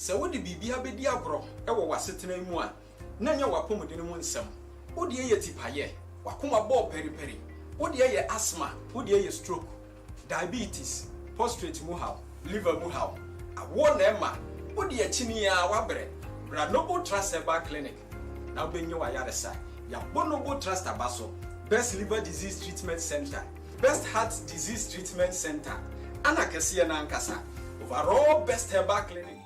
So what the bibia be diagro, ewa wasetena mu a, na nya wapomodene mu nsem. Wo de ye tipaye, wakoma ball peri. Wo de ye asthma, wo de ye stroke, diabetes, prostate mu haw, liver mu haw. Awo na ema, wo de chini a wabre. Bra Noble Trust Herbal Clinic. Now benyo wa yaresa. Ya Noble Trust Abaso. Best Liver Disease Treatment Center. Best Heart Disease Treatment Center. Ana kesiye na ankasa. Overall Best Herbal Clinic.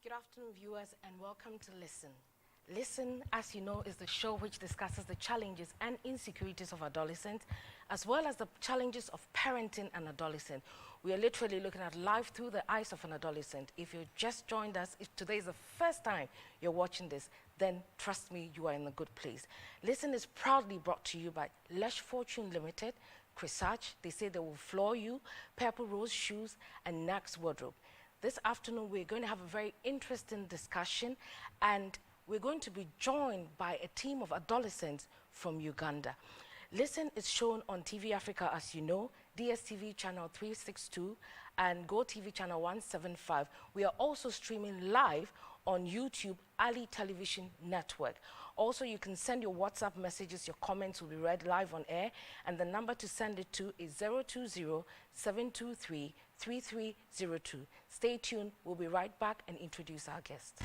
Good afternoon, viewers, and welcome to Listen. Listen, as you know, is the show which discusses the challenges and insecurities of adolescents, as well as the challenges of parenting an adolescent. We are literally looking at life through the eyes of an adolescent. If you just joined us, if today is the first time you're watching this, then trust me, you are in a good place. Listen is proudly brought to you by Lush Fortune Limited, Cresage, they say they will floor you, Purple Rose Shoes, and Nax Wardrobe. This afternoon, we're going to have a very interesting discussion, and we're going to be joined by a team of adolescents from Uganda. Listen is shown on TV Africa, as you know, DSTV channel 362 and GoTV channel 175. We are also streaming live on YouTube, ALY Television Network. Also, you can send your WhatsApp messages, your comments will be read live on air, and the number to send it to is 020-723-3302. Stay tuned, we'll be right back and introduce our guest.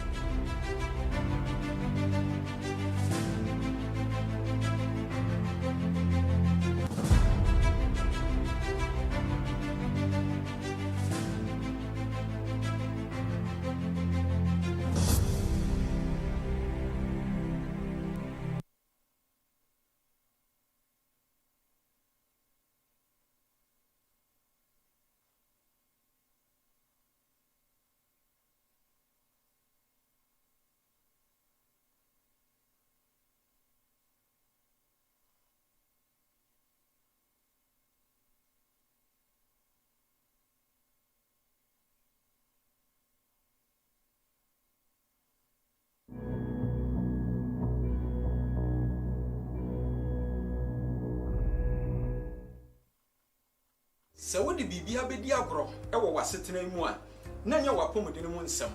So what the bibia be diagro, ewa wasetena mu a, na nya wapomodene mu nsem.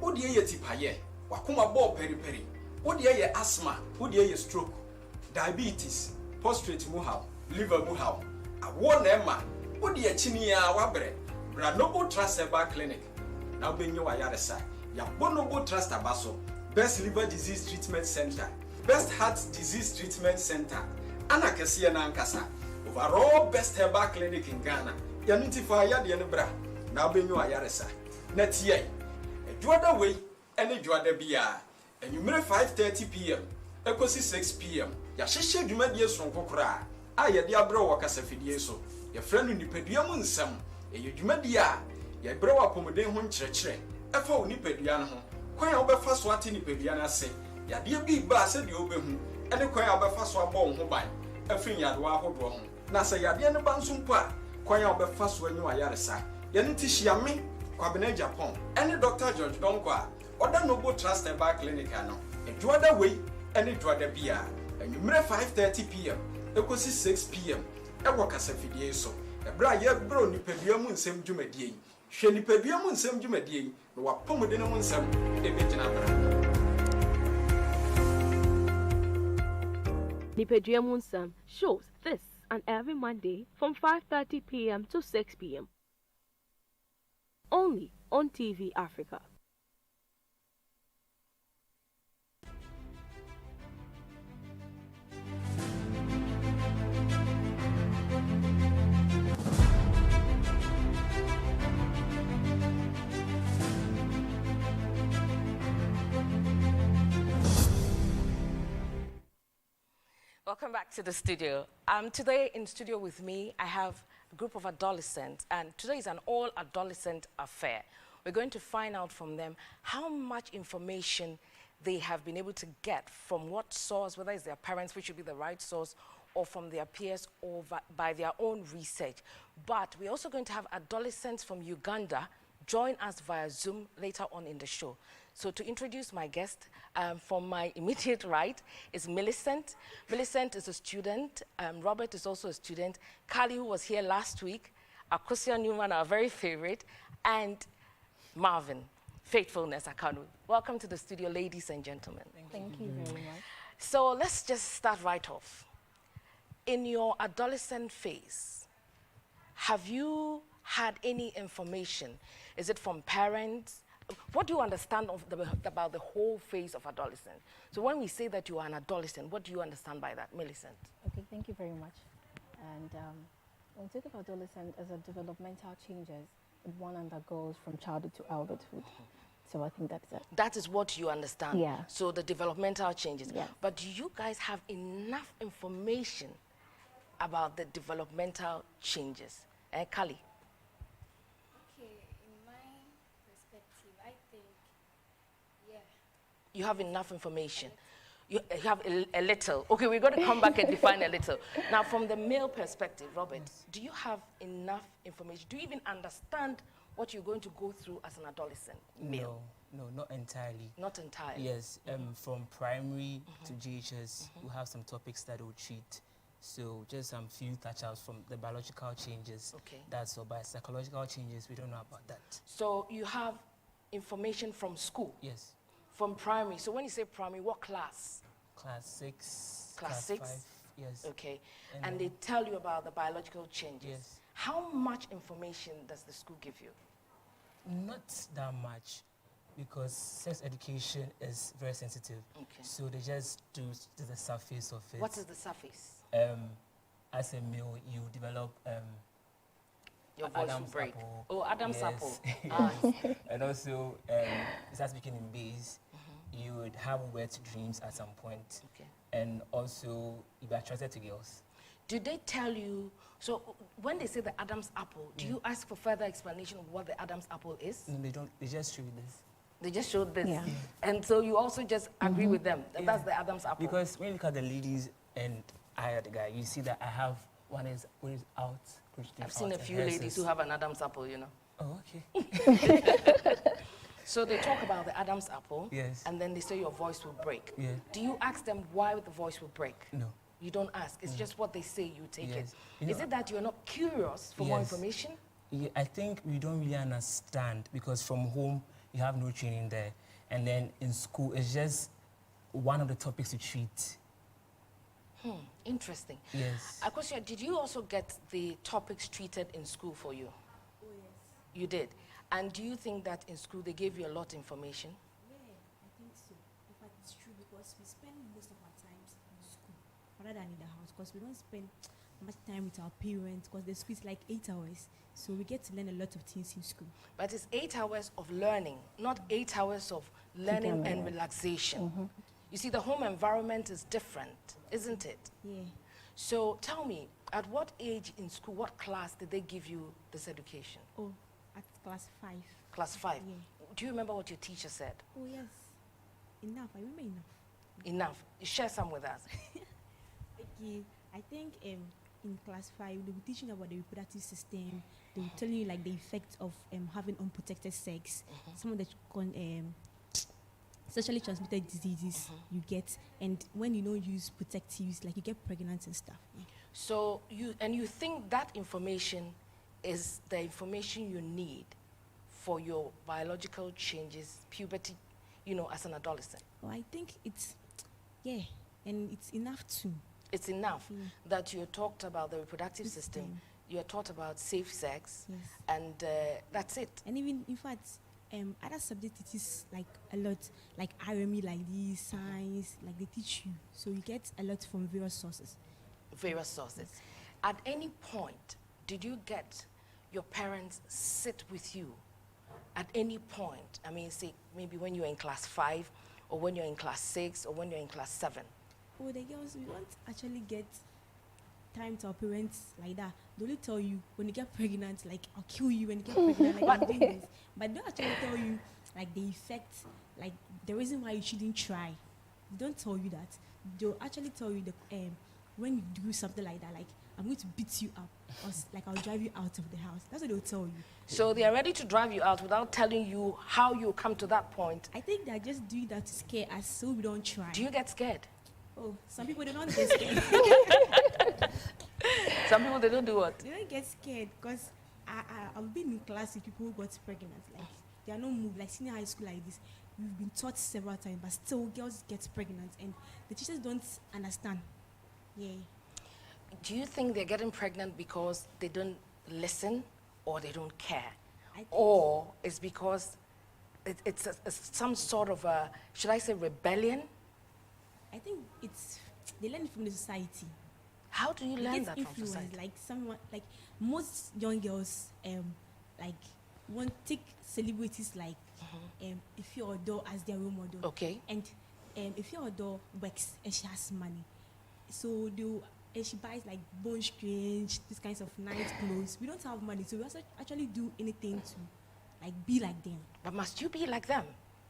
Wo de ye tipaye, wakoma ball peri. Wo de ye asthma, wo de ye stroke, diabetes, prostate mu haw, liver mu haw. Awo na ema, wo de chini a wabre. Bra Noble Trust Herbal Clinic. Now benyo wa yaresa. Ya Noble Trust Abaso. Best Liver Disease Treatment Center. Best Heart Disease Treatment Center. Ana kesiye na ankasa. Overall Best Herbal Clinic in Ghana. Ya notify ya de ne bra. Na benyo ayaresa. Na tie. Eduada way ene eduada bia. Enumere 5:30 p.m. ekosi 6 p.m. Ya hyehye dwumadie sonkokora. A ye de abre wo kasafidie so. Ya franu nipadua mu nsam. Ye dwumadie a ya bre wa pomoden ho nkyerɛkyerɛ. Efa wo nipadua no ho. Kwan a wo befa so ate nipadua na ase. Ya de bi ba se de obehu. Ene kwan a wo befa so abɔ wo ho ban. Afin yadewa ahodo ho. Na se yade ne ba nso mpo a kwan a obefa so anyu ayaresa ye ne ti hia me kwabena Japan ene Dr. George Donko a oda Noble Trust Herbal Clinic ano eduada wei ene eduada bia enumere 5:30 p.m. ekosi 6 p.m. ewo kasafidie so ebra ye bro nipadua mu nsem dwumadie hwe nipadua mu nsem dwumadie no wapomode ne mu nsem ebegyina bra Nipadua mu nsem shows this and every Monday from 5:30 p.m. to 6 p.m. Only on TV Africa. welcome back to the studio. Today in studio with me, I have a group of adolescents, and today is an all-adolescent affair. We're going to find out from them how much information they have been able to get from what source, whether it's their parents, which should be the right source, or from their peers, or by their own research. But we're also going to have adolescents from Uganda join us via Zoom later on in the show. So to introduce my guest, from my immediate right is Millicent. Millicent is a student. Robert is also a student. Kali, who was here last week. Akosia Newman, our very favorite. And Marvin, Faithfulness Akanu. Welcome to the studio, ladies and gentlemen. Thank you very much. So let's just start right off. In your adolescent phase, have you had any information? Is it from parents? What do you understand about the whole phase of adolescence? So when we say that you are an adolescent, what do you understand by that, Millicent? Okay, thank you very much. And when we talk of adolescent as a developmental changes that one undergoes from childhood to adulthood. So I think that's it. That is what you understand? Yeah. So the developmental changes. Yeah. But do you guys have enough information about the developmental changes? Kali? You have enough information. You have a little. Okay, we're going to come back and define a little. Now, from the male perspective, Robert, do you have enough information? Do you even understand what you're going to go through as an adolescent male? No, not entirely. Not entirely? Yes, from primary to GHS, we have some topics that we'll treat. So just some few touch-ups from the biological changes. Okay. That's all. By psychological changes, we don't know about that. So you have information from school? Yes. From primary. So when you say primary, what class? Class 6. Class 6? 5, yes. Okay. And they tell you about the biological changes. Yes. How much information does the school give you? Not that much, because sex education is very sensitive. Okay. So they just do the surface of it. What is the surface? As a male, you develop your voice Adam's will break. apple. Oh, Adam's Yes. apple. Yes. And also, it starts speaking in bass. You would have wet dreams at some point. Okay. And also, you be attracted to girls. Do they tell you, so when they say the Adam's apple, do you ask for further explanation of what the Adam's apple is? No, they don't. They just show you this. They just showed this. Yeah. And so you also just agree with them that that's the Adam's apple. Because when you look at the ladies and I are the guy, you see that I have one is out. I've seen a few ladies who have an Adam's apple, you know. Oh, okay. So they talk about the Adam's apple. Yes. And then they say your voice will break. Yeah. Do you ask them why the voice will break? No. You don't ask. It's just what they say, you take Yes. it. You Is know, it that you're not curious for more Yes. information? Yeah, I think we don't really understand, because from home, you have no training there. And then in school, it's just one of the topics to treat. Interesting. Yes. Akosia, did you also get the topics treated in school for you? Oh, yes. You did. And do you think that in school they gave you a lot of information? Yeah, I think so. In fact, it's true, because we spend most of our times in school rather than in the house, because we don't spend much time with our parents, because the school is like 8 hours. So we get to learn a lot of things in school. But it's 8 hours of learning, not 8 hours of learning and relaxation. You see, the home environment is different, isn't it? Yeah. So tell me, at what age in school, what class did they give you this education? Oh, at class 5. Class 5. Yeah. Do you remember what your teacher said? Oh, yes. Enough. I remember enough. Enough. Share some with us. Okay. I think in class 5, they will be teaching about the reproductive system. They will tell you like the effect of having unprotected sex, some of the sexually transmitted diseases you get, and when you don't use protectives, like you get pregnant and stuff. Yeah. So you think that information is the information you need for your biological changes, puberty, you know, as an adolescent? Well, I think it's, yeah, and it's enough too. It's enough that you talked about the reproductive system, you are taught about safe sex, Yes. and that's it. And even, in fact, other subjects it is like a lot, like RME, like these science, like they teach you. So you get a lot from various sources. Various sources. At any point, did you get your parents sit with you? At any point, I mean, say maybe when you're in class 5, or when you're in class 6, or when you're in class 7, oh, the girls, we won't actually get time to our parents like that. They only tell you when you get pregnant, like I'll kill you when you get pregnant, like I'm doing this. But they don't actually tell you like the effect, like the reason why you shouldn't try. They don't tell you that. They'll actually tell you the when you do something like that, like I'm going to beat you up, or like I'll drive you out of the house. That's what they'll tell you. So they are ready to drive you out without telling you how you come to that point. I think they're just doing that to scare us so we don't try. Do you get scared? Oh, some people they don't get scared. Some people, they don't do what? They don't get scared because I've been in class with people who got pregnant. Like they are not moved, like senior high school like this. We've been taught several times, but still girls get pregnant and the teachers don't understand. Yeah. Do you think they're getting pregnant because they don't listen or they don't care? I think Or it's because it's some sort of a, should I say, rebellion? I think it's they learn it from the society. How do you They learn get that from influenced, society? like someone like most young girls like want take celebrities like if your door as their role model. Okay. And if your door works and she has money, so and she buys like bone strange, these kinds of nice clothes. We don't have money, so we also actually do anything to like be like them. But must you be like them?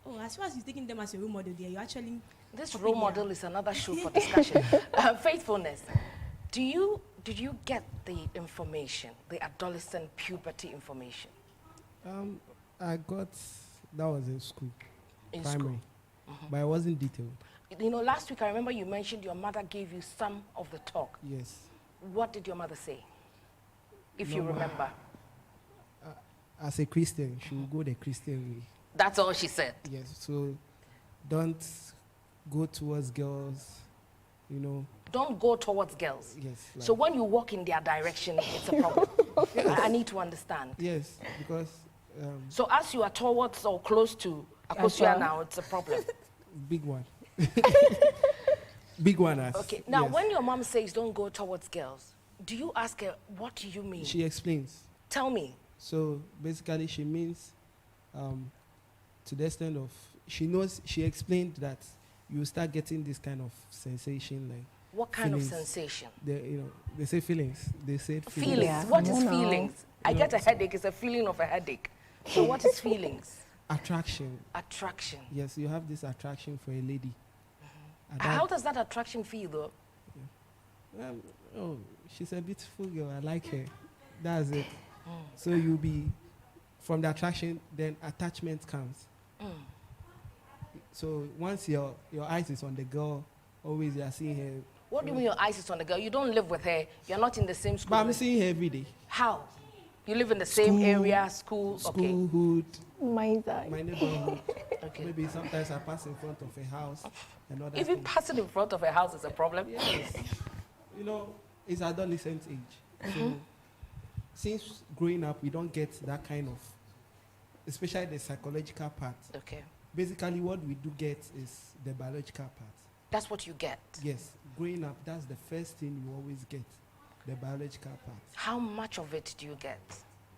Oh, as far as you're taking them as your role model, there you actually This copying role their- model is another show for discussion. Faithfulness. Did you get the information, the adolescent puberty information I got, that was in school, in primary, school? but it wasn't detailed. You know, last week I remember you mentioned your mother gave you some of the talk. Yes. What did your mother say? If you No, remember. As a Christian, she will go the Christian way. That's all she said. Yes. So don't go towards girls, you know. Don't go towards girls. Yes. So when you walk in their direction, it's a problem. I need to understand. Yes, because So as you are towards or close to Akosua now, it's a problem. big one. Big one. Okay. Now, yes. when your mom says don't go towards girls, do you ask her, what do you mean? She explains. Tell me. So basically, she means to the extent of she explained that you start getting this kind of sensation, like What kind feelings. of sensation? They say feelings. They said Feelings. Yeah. What is No. feelings? I get a headache. It's a feeling of a headache. So what is feelings? Attraction. Attraction. Yes, you have this attraction for a lady. And How does that attraction feel, though? oh, she's a beautiful girl. I like her. That's it. So you'll be from the attraction, then attachment comes. So once your eyes is on the girl, always you are seeing her. What do you mean your eyes is on the girl? You don't live with her. You're not in the same school. But I'm with- seeing her every day. How? You live in the same School- area, school. Okay. Schoolhood, Mind's eye. my neighborhood. Okay. Maybe sometimes I pass in front of a house and other Even things. passing in front of a house is a problem. Yes. You know, it's adolescent age. So since growing up, we don't get that kind of, especially the psychological part. Okay. Basically, what we do get is the biological part. That's what you get. Yes, growing up, that's the first thing you always get, the biological part. How much of it do you get? I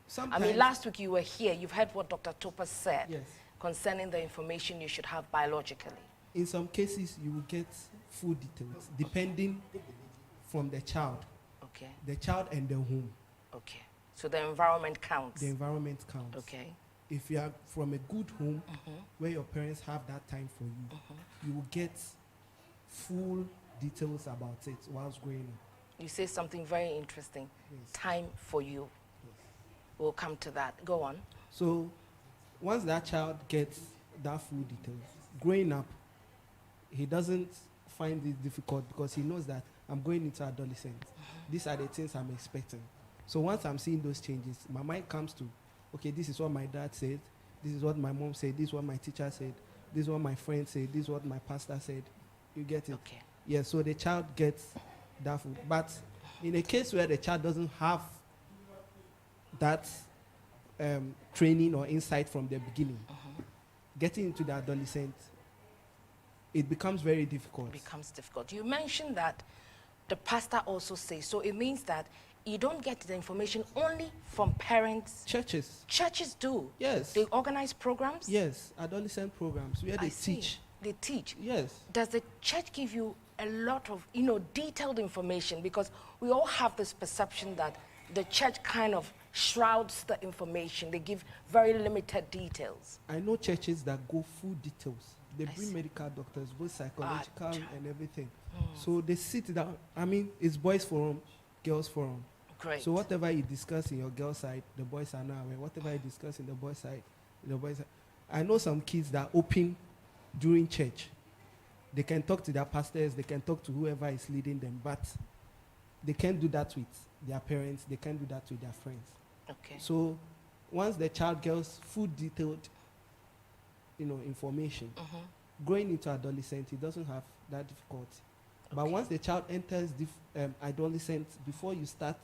Sometimes, mean, last week you were here. You've heard what Dr. Topaz said yes, concerning the information you should have biologically. in some cases, you will get full details, depending from the child and the home. Okay. So the environment counts. The environment counts. Okay. If you are from a good home where your parents have that time for you, you will get full details about it whilst growing up. You say something very interesting. Yes. Time for you. Yes. We'll come to that. Go on. So once that child gets that full details, growing up, he doesn't find it difficult because he knows that I'm going into adolescence. These are the things I'm expecting. So once I'm seeing those changes, my mind comes to, okay, this is what my dad said, this is what my mom said, this is what my teacher said, this is what my friend said, this is what my pastor said. You get it? Okay. Yeah, so the child gets that food. But in a case where the child doesn't have that training or insight from the beginning, getting into the adolescent, it becomes very difficult. It becomes difficult. You mentioned that the pastor also says, so it means that you don't get the information only from parents. Churches, Churches do. yes, They organize programs. yes, adolescent programs where I they see. teach. They teach. Yes, Does the church give you a lot of, detailed information, because we all have this perception that the church kind of shrouds the information. They give very limited details. I know churches that go full details. They bring medical doctors, both psychological and everything. So they sit down. I mean, it's boys forum, girls forum. Great. So whatever you discuss in your girls' side, the boys are now aware. Whatever you discuss in the boys' side, the boys are. I know some kids that are open during church. They can talk to their pastors, they can talk to whoever is leading them, but they can't do that with their parents, they can't do that with their friends. Okay. So once the child gets full detailed, information, growing into adolescent, it doesn't have that difficulty. Okay. But once the child enters adolescent, before you start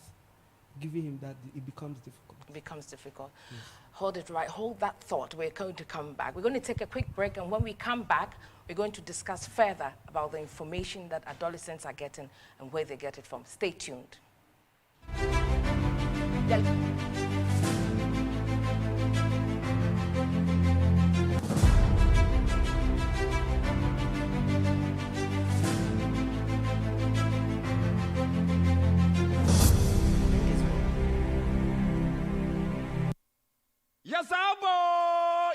giving him that, it becomes difficult. It becomes difficult. Yes. Hold that thought. We're going to come back. We're going to take a quick break, and when we come back, we're going to discuss further about the information that adolescents are getting and where they get it from. Stay tuned.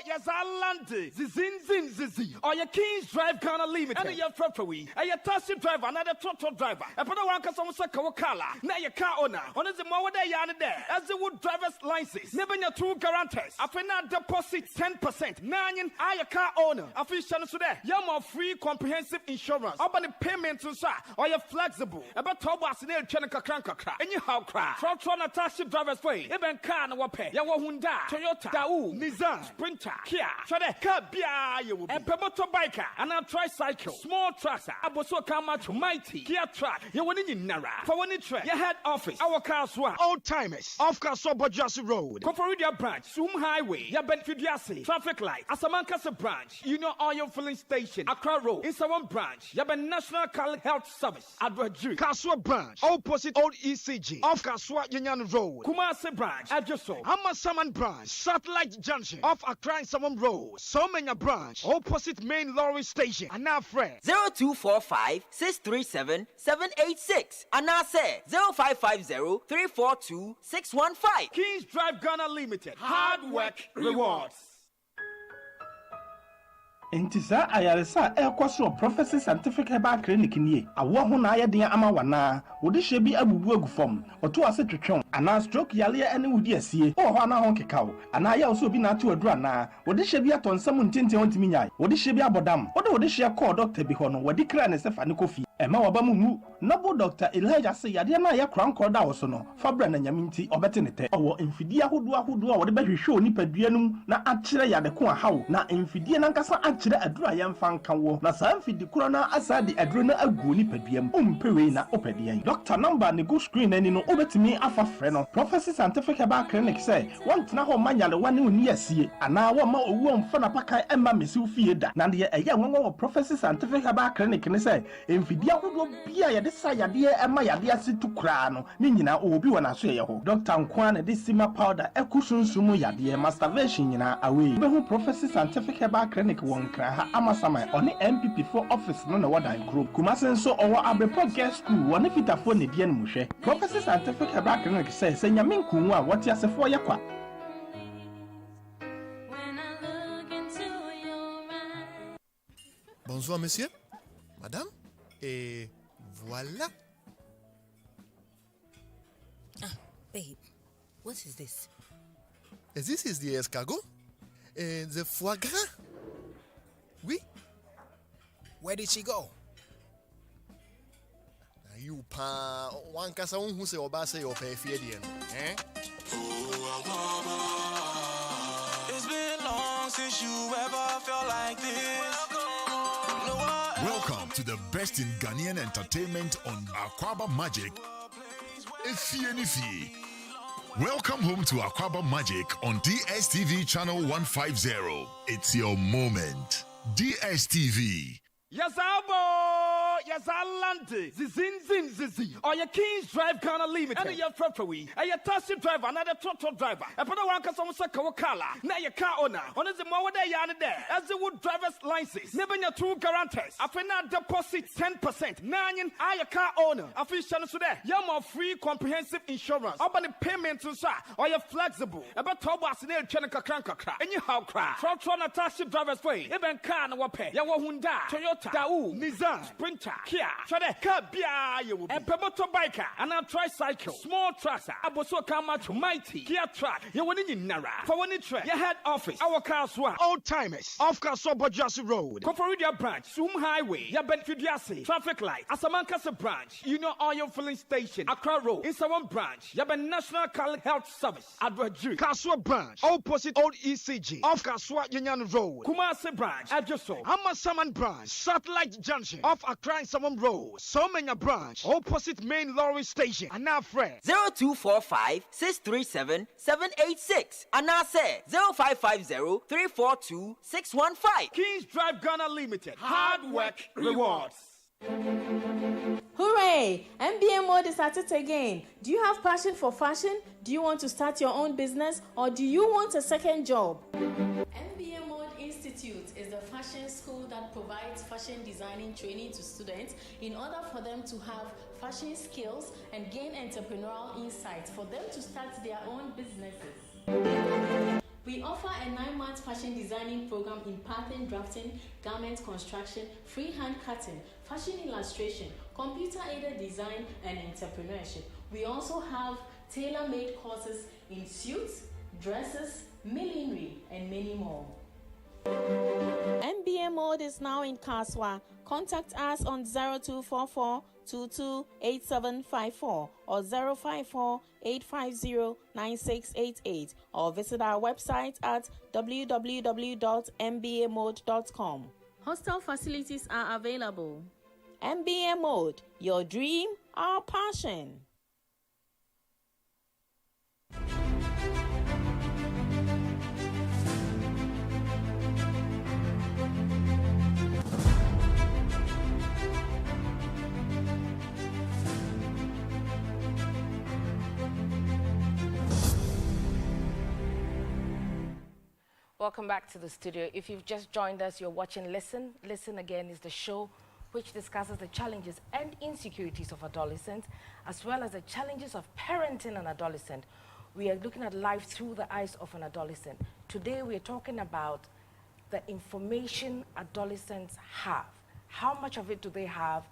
Yes, Atlante, Zizi, or your Kings Drive Ghana Limited, and your Feffery, and your taxi driver, another trotto driver, and put a one customer Kawakala, now your car owner, on the more day there, as the wood driver's license, never your two guarantors, after not deposit 10%, nine, I your car owner, official today, you're more free comprehensive insurance, about the payment to sir, or you're flexible, about Tobas near Chenica Cranka, and you how cry, Trotron taxi driver's way, even car no pay, Yawahunda, Toyota, Dau, Nissan, Sprinter, Kia, Chade, Kabia, you will be, and Pemoto biker, and a tricycle, small tractor, Aboso Kamacho, Mighty, Kia truck, you will in Nara, for one track, your head office, our cars one, old timers, off Castle Bojasi Road, Coforidia branch, Zoom Highway, your Benfidiasi, traffic light, Asamankasa branch, Oil filling station, Accra Road, Isawan branch, your National Health Service, Adwaju, Kaswa branch, opposite Old ECG, off Kaswa Union Road, Kumasi branch, Adjoso, Amasaman branch, Satellite Junction, off Accra Saman Road, Somenya branch, opposite main lorry station, and now friend 0245 637 786, and now say 0550 342 615. Kings Drive Ghana Limited, hard work rewards. Enti saa ayaresa ekwaso Prophecy Scientific Herbal Clinic nie awo ho na ayeden ama wana wodi hye bi abubu agufom oto ase twetwon ana stroke yale ene wodi asie o ho na ho kekawo ana ya so bi na to adura na wodi hye bi atonsam ntenten ontimi nyai wodi hye bi abodam wodi hye call doctor bi ho no wodi kra ne sefa ne kofi ema waba mu nobo Dr. Elijah say yade na ya kranko da wo so no fabra na nyaminti obete ne te owo mfidie ahodo wodi behwehwe onipadua num na akire yade ko ahawo na mfidie na nkasa akire adura yemfa nka wo na saa mfidi kuro na asade aduro na agu onipaduam umpewe na opedian Dr. number ne go screen ani no obetimi afa frɛ no Prophecy Scientific Herbal Clinic say wontena ho manyale wane oni asie ana wo ma owu omfa na pakai emma mesiw fie da na de eya nwanwa wo Prophecy Scientific Herbal Clinic ne say mfidi ahodo bia yade sa yade emma yade ase tukura no ne nyina obi wona so ye ho Dr. Nkwa na de sima powder ekusunsumu yade masturbation nyina away behu Prophecy Scientific Herbal Clinic wonkra ha amasama oni MPP4 office no na wadan group kumasen so owo abepo girls school woni fitafo ne die no muhwe Prophecy Scientific Herbal Clinic say senyamin kunwu a wote asefo ye kwa. Bonsoir, monsieur. Madame. Et voilà. Ah, babe, what is this? This is the escargot. The foie gras. Oui. Where did she go? You pa one casa who say obase or pay fiedian. Eh? It's been long since you ever felt like this. Welcome to the best in Ghanaian entertainment on Aquaba Magic. Ifie. Welcome home to Aquaba Magic on DSTV channel 150. It's your moment. DSTV. Yes, Albo! yes, Atlante. Zin, zizi. Or your Kings Drive Ghana Limited. And your February. And your taxi driver, another trotro driver. And put one customer Kawakala. Now your car owner. On the more day there. As the wood driver's license. Never your two guarantors. After not deposit 10%. Nine, I your car owner. Official today. You're more free comprehensive insurance. About the payment to sa. Or you're flexible. About Tobas near Chanaka Kranka. And you how cry. Trotro na taxi driver's way. Even car no wape. Yawa Honda. Toyota. Dao. Nissan. Sprinter. Kia. Shade. Kabia. You will be. And Pemoto biker. And a tricycle. Small tractor. Aboso Kamacho. Mighty. Kia truck. You want in Nara. For one track. Your head office. Our cars one. Old timers. Off Castle Bajasi Road. Koforidia branch. Zoom Highway. Ya Benfidiasi. Traffic light. Asamankasa branch. You know oil filling station. Accra Road. Insawan branch. Ya Ben National College Health Service. Adwaju. Kaswa branch. Opposite Old ECG. Off Kaswa Yanyan Road. Kumasi branch. Adjoso. Amasaman branch. Satellite Junction. Off Accra Insawan Road. Somenya branch. Opposite Main Lorry Station. And now friend. 0245 637 786. And now say 0550 342 615. Kings Drive Ghana Limited. Hard work rewards. Hooray! MBA Mode is at it again. Do you have passion for fashion? Do you want to start your own business? Or do you want a second job? MBA Mode Institute is the fashion school that provides fashion designing training to students in order for them to have fashion skills and gain entrepreneurial insights for them to start their own businesses. We offer a 9-month fashion designing program in pattern drafting, garment construction, freehand cutting, fashion illustration, computer-aided design, and entrepreneurship. We also have tailor-made courses in suits, dresses, millinery, and many more. MBA Mode is now in Kaswa. Contact us on 0244 228754 or 054 850 9688 or visit our website at www.mbamode.com. Hostel facilities are available. MBA Mode, your dream, our passion. Welcome back to the studio. If you've just joined us, you're watching Listen. Listen Again is the show which discusses the challenges and insecurities of adolescents, as well as the challenges of parenting an adolescent. We are looking at life through the eyes of an adolescent. Today, we're talking about the information adolescents have. How much of it do they have?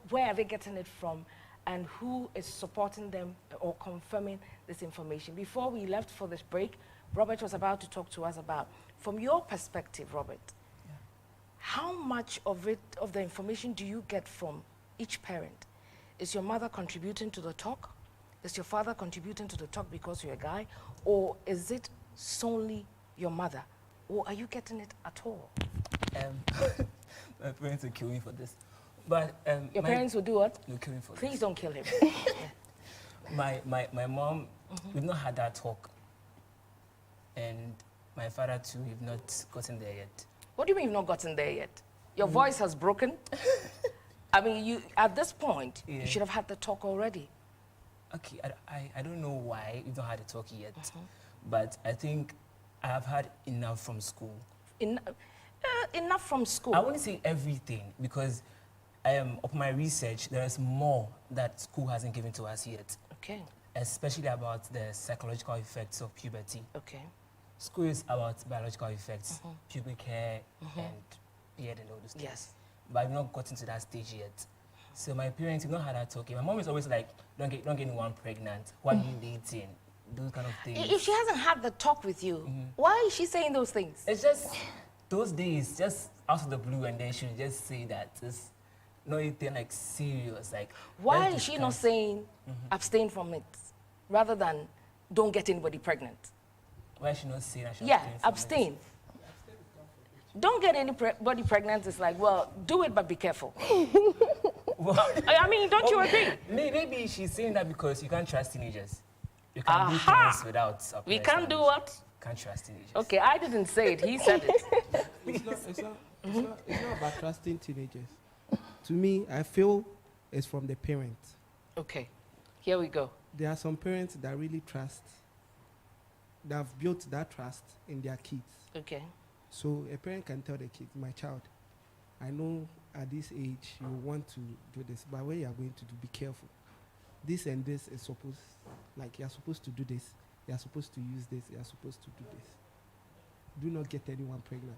Where are they getting it from? And who is supporting them or confirming this information? Before we left for this break, Robert was about to talk to us about, from your perspective, Robert, how much of the information do you get from each parent? Is your mother contributing to the talk? Is your father contributing to the talk because you're a guy? Or is it solely your mother? Or are you getting it at all? My parents will kill me for this. But your parents will do what? They'll kill me for this. Please don't kill him. My mom, we've not had that talk. And my father too, we've not gotten there yet. What do you mean you've not gotten there yet? Your voice has broken? I mean, at this point, you should have had the talk already. Okay, I don't know why we've not had the talk yet. But I think I have had enough from school. Enough from school? I wouldn't say everything, because of my research, there is more that school hasn't given to us yet. Okay. Especially about the psychological effects of puberty. Okay. School is about biological effects, pubic hair and beard and all those things. Yes. But I've not gotten to that stage yet. So my parents have not had that talking. My mom is always like, don't get anyone pregnant. Why are you dating? Those kind of things. If she hasn't had the talk with you, why is she saying those things? It's just those days, just out of the blue, and then she would just say that it's not anything like serious. Like, why is she not saying abstain from it rather than don't get anybody pregnant? Why is she not saying that? Yeah, abstain. Don't get anybody pregnant. It's like, well, do it, but be careful. I mean, don't you agree? Maybe she's saying that because you can't trust teenagers. You can do things without. We can't do what? Can't trust teenagers. Okay, I didn't say it. He said it. It's not about trusting teenagers. To me, I feel it's from the parent. Okay, here we go. There are some parents that really trust, that have built that trust in their kids. Okay. So a parent can tell the kid, my child, I know at this age you want to do this, but when you are going to do, be careful. This and this is supposed, like you are supposed to do this, you are supposed to use this, you are supposed to do this. Do not get anyone pregnant.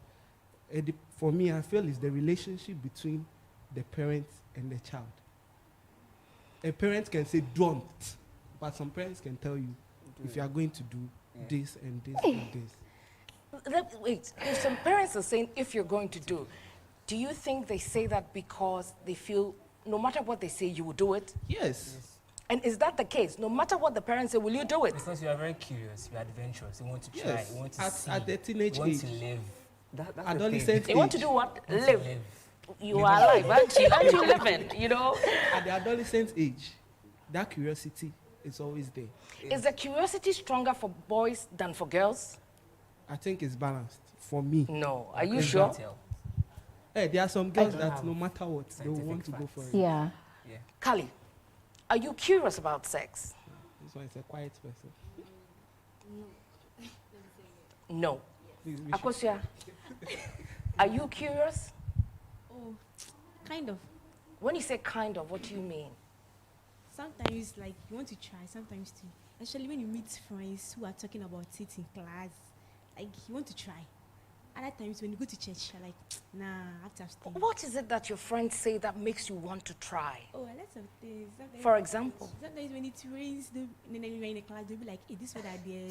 For me, I feel it's the relationship between the parent and the child. A parent can say don't, but some parents can tell you if you are going to do this and this and this. Wait, if some parents are saying if you're going to do you think they say that because they feel no matter what they say, you will do it? Yes. And is that the case? No matter what the parents say, will you do it? Because you are very curious, you are adventurous, you want to try, Yes. you want to see. At the teenage you want age. to live. That's Adolescent They want to do what? Want to Live. You are alive, aren't you? Aren't you living? You know? At the adolescent age, that curiosity is always there. Is the curiosity stronger for boys than for girls? I think it's balanced for me. No. Are you It's sure? not. Hey, there are some girls that no matter what, they will want to go for it. Yeah. Kali, are you curious about sex? This one is a quiet person. No. Please, we should- Akosia, are you curious? Oh, kind of. When you say kind of, what do you mean? Sometimes, like, you want to try, sometimes too. Especially when you meet friends who are talking about it in class, like, you want to try. Other times, when you go to church, you're like, nah, I have to abstain. What is it that your friends say that makes you want to try? Oh, a lot of things. Sometimes- For example? Sometimes when it rains, and then you're in a class, they'll be like, hey, this weather there,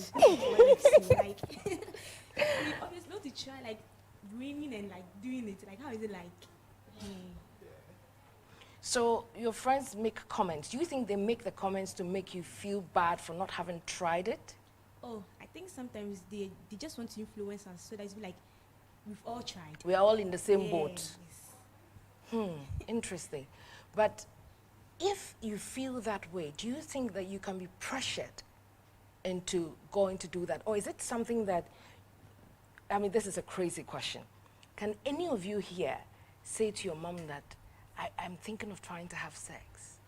like, you always want to try, like, raining and, like, doing it. Like, how is it like? So your friends make comments. Do you think they make the comments to make you feel bad for not having tried it? Oh, I think sometimes they just want to influence us so that it's like, we've all tried. We are all in the same boat. Yes. Interesting. But if you feel that way, do you think that you can be pressured into going to do that? Or is it something that, I mean, this is a crazy question. Can any of you here say to your mom that, I'm thinking of trying to have sex?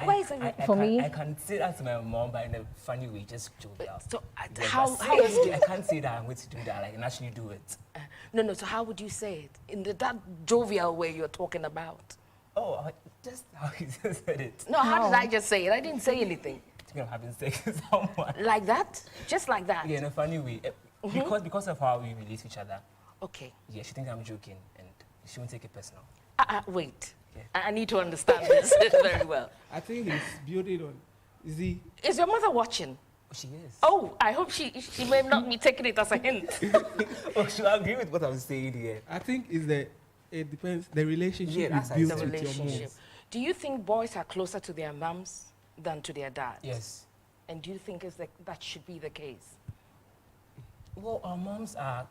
Why is it? For me? I can say that to my mom, but in a funny way, just joke out. So Yeah, how but is seriously, it? I can't say that I'm going to do that, like, and actually do it. No, so how would you say it? In that jovial way you're talking about? Oh, just how you just said it. No, how did I just say it? I didn't say anything. Speaking of having sex with someone. Like that? Just like that? Yeah, in a funny way. Because of how we relate to each other. Okay. Yeah, she thinks I'm joking, and she won't take it personal. Wait. I need to understand this very well. I think he's building on. Is your mother watching? She is. Oh, I hope she may not be taking it as a hint. Oh, she'll agree with what I'm saying here. I think it depends, the relationship Yeah, you that's build The with your mom. relationship. Do you think boys are closer to their mums than to their dads? Yes. And do you think that should be the case? Well, our moms are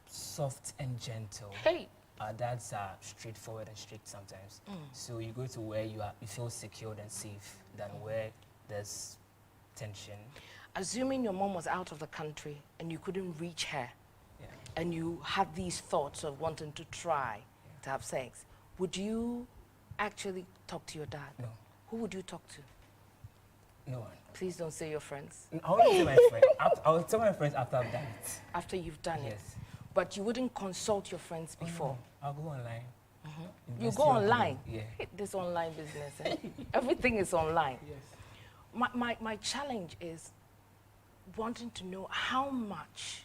soft and gentle. Hey. Our dads are straightforward and strict sometimes. So you go to where you feel secured and safe than where there's tension. Assuming your mom was out of the country and you couldn't reach her, and you had these thoughts of wanting to try to have sex, would you actually talk to your dad? No. Who would you talk to? No one. Please don't say your friends. I won't tell my friend. I'll tell my friends after I've done it. After you've done it. Yes. But you wouldn't consult your friends before. I'll go online. You go online? Yeah. This online business. Eh? Everything is online. Yes. My challenge is wanting to know how much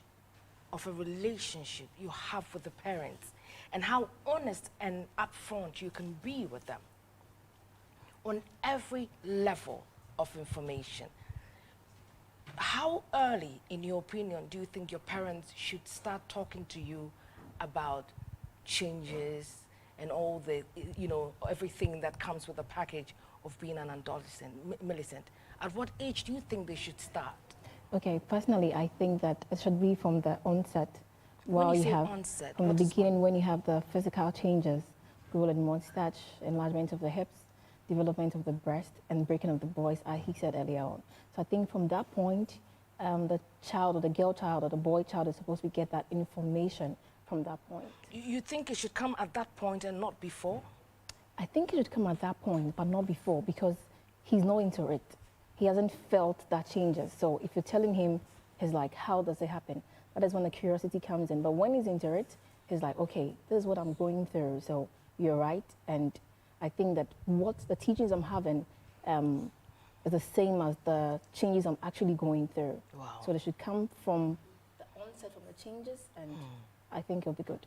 of a relationship you have with the parents and how honest and upfront you can be with them on every level of information. How early, in your opinion, do you think your parents should start talking to you about changes and all the, everything that comes with the package of being an adolescent? Millicent, at what age do you think they should start? Okay, personally, I think that it should be from the onset. When While you you say have onset, from the what is- beginning, when you have the physical changes, growth in mustache, enlargement of the hips, development of the breast, and breaking of the boy's eye, he said earlier on. So I think from that point, the child or the girl child or the boy child is supposed to get that information from that point. You think it should come at that point and not before? I think it should come at that point, but not before, because he's not into it. He hasn't felt that changes. So if you're telling him, he's like, how does it happen? That is when the curiosity comes in. But when he's into it, he's like, okay, this is what I'm going through. So you're right. And I think that what the teachings I'm having is the same as the changes I'm actually going through. Wow. So they should come from the onset of the changes, and I think it'll be good.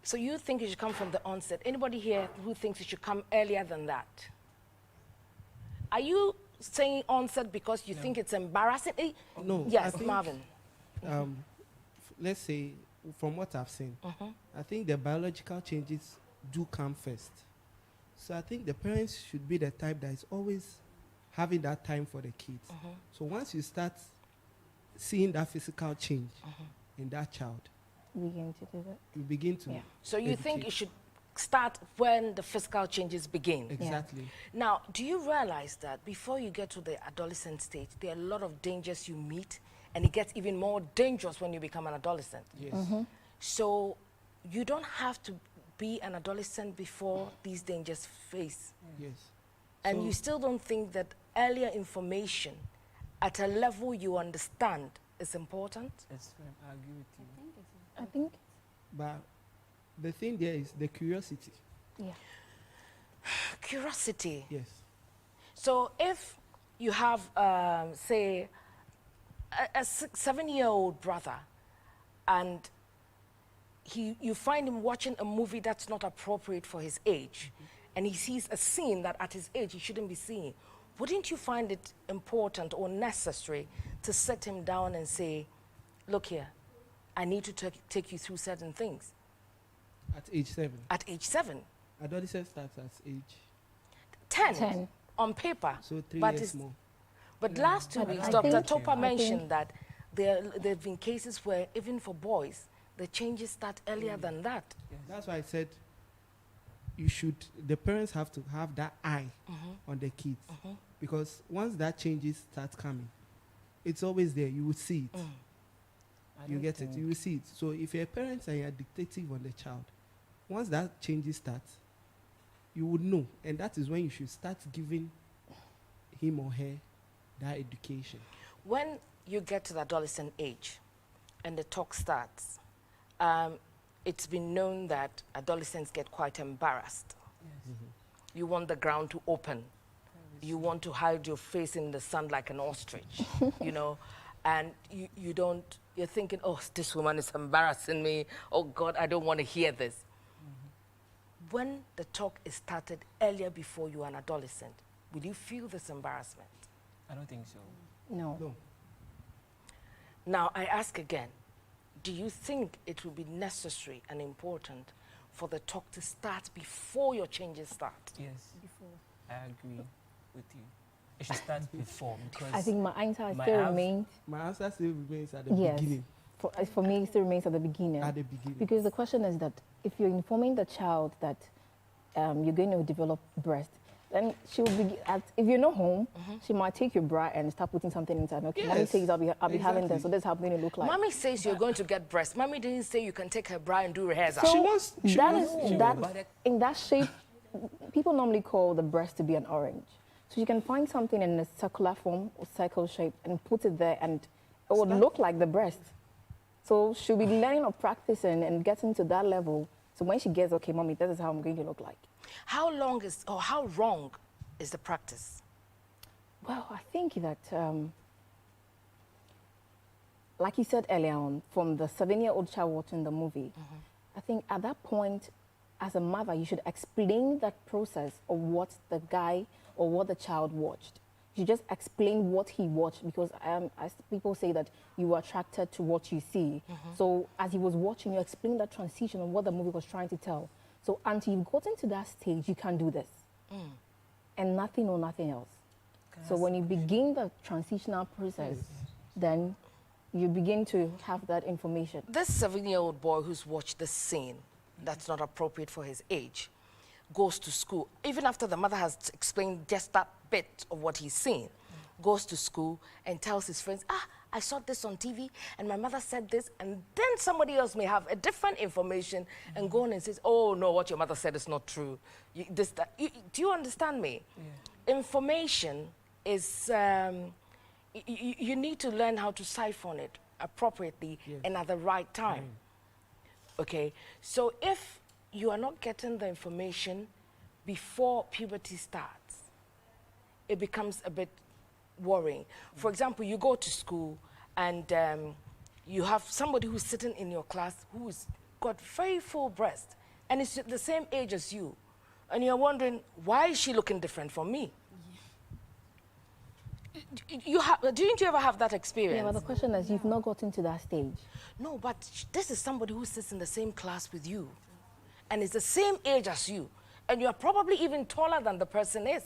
So you think it should come from the onset? Anybody here who thinks it should come earlier than that? Are you saying onset because you think it's embarrassing? No. Yes, I think, Marvin. Let's say, from what I've seen, I think the biological changes do come first. So I think the parents should be the type that is always having that time for the kids. So once you start seeing that physical change in that child, Begin to do that. you begin to. So you think it should start when the physical changes begin? Exactly. Now, do you realize that before you get to the adolescent stage, there are a lot of dangers you meet, and it gets even more dangerous when you become an adolescent? Yes. So you don't have to be an adolescent before these dangers face. Yes. And So- you still don't think that earlier information at a level you understand is important? Yes, I agree with you. I think. But the thing there is the curiosity. Yeah. Curiosity. Yes. So if you have, say, a 7-year-old brother, and you find him watching a movie that's not appropriate for his age, and he sees a scene that at his age he shouldn't be seeing, wouldn't you find it important or necessary to sit him down and say, look here, I need to take you through certain things? At age 7. At age 7. Adolescence starts at age 10. On paper. So 3 but years it's- more. But last 2 weeks, Dr. Topa mentioned that there have been cases where even for boys, the changes start earlier than that. That's why I said the parents have to have that eye on the kids. Because once that changes start coming, it's always there. You will see it. You get it. You will see it. So if you're a parent and you're dictative on the child, once that changes starts, you would know. And that is when you should start giving him or her that education. When you get to the adolescent age and the talk starts, it's been known that adolescents get quite embarrassed. You want the ground to open. You want to hide your face in the sun like an ostrich, you know, and you're thinking, oh, this woman is embarrassing me. Oh, God, I don't want to hear this. When the talk is started earlier before you are an adolescent, will you feel this embarrassment? I don't think so. No. Now, I ask again, do you think it will be necessary and important for the talk to start before your changes start? Yes. Before. I agree with you. It should start before, because I think my answer still remains. My answer still remains at the Yes. beginning. For me, it still remains at the beginning. At the beginning. Because the question is that if you're informing the child that you're going to develop breast, then she will be, if you're not home, she might take your bra and start putting something inside. Okay, mommy says I'll be having this, so that's how it's going to look like. Mommy says you're going to get breast. Mommy didn't say you can take her bra and do rehearsal. So in that shape, people normally call the breast to be an orange. So you can find something in a circular form or circle shape and put it there, and it would look like the breast. So she'll be learning or practicing and getting to that level. So when she gets, okay, mommy, this is how I'm going to look like. How wrong is the practice? Well, I think that, like you said earlier on, from the 7-year-old child watching the movie, I think at that point, as a mother, you should explain that process of what the guy or what the child watched. You just explain what he watched, because as people say that you are attracted to what you see. So as he was watching, you explain that transition of what the movie was trying to tell. So until you've gotten to that stage, you can do this. And nothing or nothing else. So when you begin the transitional process, then you begin to have that information. This 7-year-old boy who's watched this scene that's not appropriate for his age goes to school, even after the mother has explained just that bit of what he's seen, goes to school and tells his friends, I saw this on TV, and my mother said this, and then somebody else may have a different information and go on and says, oh, no, what your mother said is not true. Do you understand me? Yeah. Information is, you need to learn how to siphon it appropriately and at the right time. Okay, so if you are not getting the information before puberty starts, it becomes a bit worrying. For example, you go to school and you have somebody who's sitting in your class who's got very full breast and is the same age as you, and you're wondering, why is she looking different from me? Didn't you ever have that experience? Yeah, but the question is, you've not gotten to that stage. No, but this is somebody who sits in the same class with you and is the same age as you, and you're probably even taller than the person is